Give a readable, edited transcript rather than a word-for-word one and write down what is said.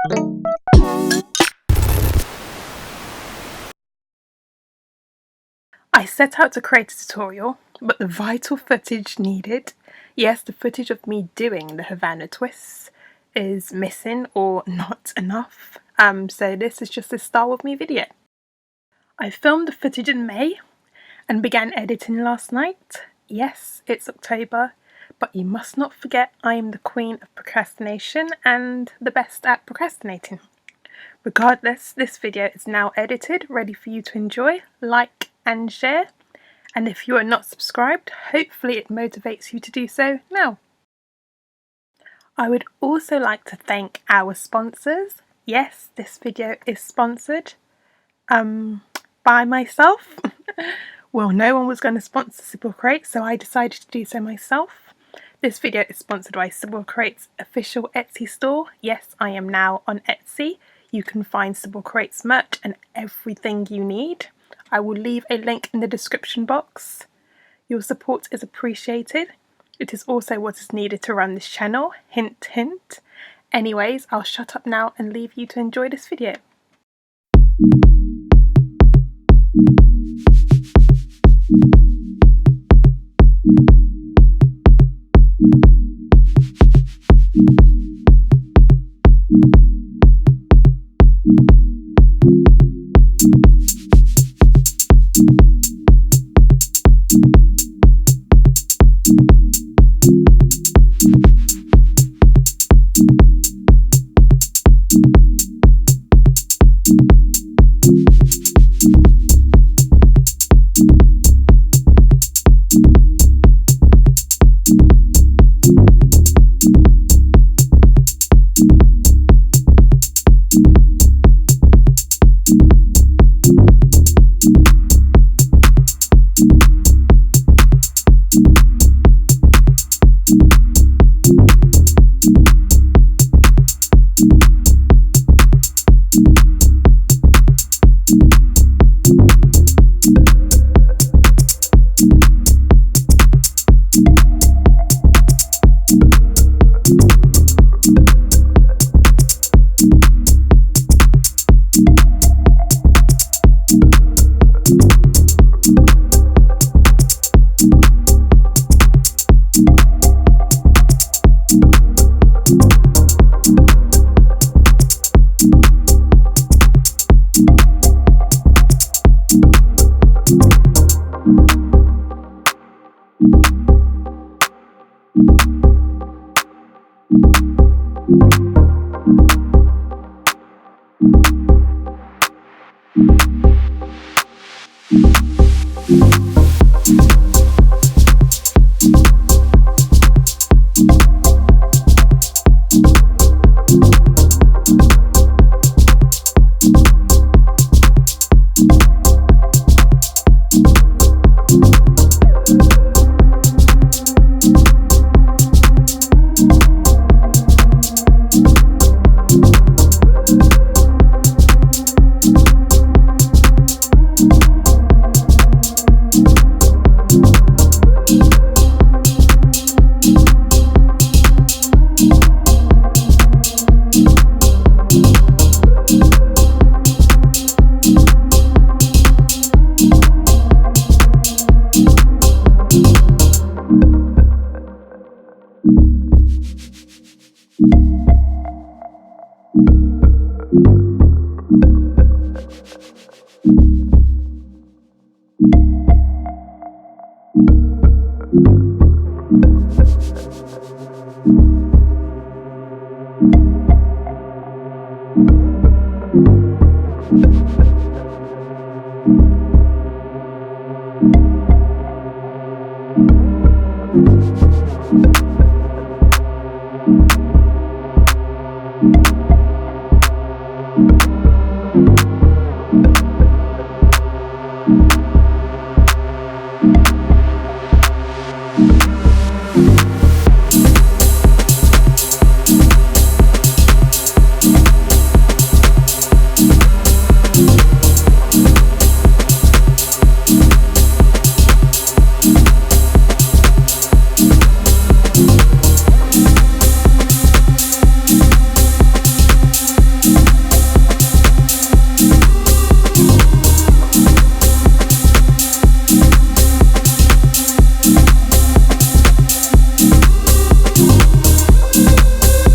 I set out to create a tutorial, but the vital footage needed, yes, the footage of me doing the Havana twists, is missing or not enough. So this is just a Style With Me video. I filmed the footage in May and began editing last night. Yes, it's October, but you must not forget I am the queen of procrastination and the best at procrastinating. Regardless, this video is now edited, ready for you to enjoy, like and share. And if you are not subscribed, hopefully it motivates you to do so now. I would also like to thank our sponsors. Yes, this video is sponsored by myself. Well, no one was going to sponsor Sybil Crate, so I decided to do so myself. This video is sponsored by Sybil Crate's official Etsy store. Yes, I am now on Etsy. You can find Sybil Crate's merch and everything you need. I will leave a link in the description box. Your support is appreciated. It is also what is needed to run this channel. Hint, hint. Anyways, I'll shut up now and leave you to enjoy this video.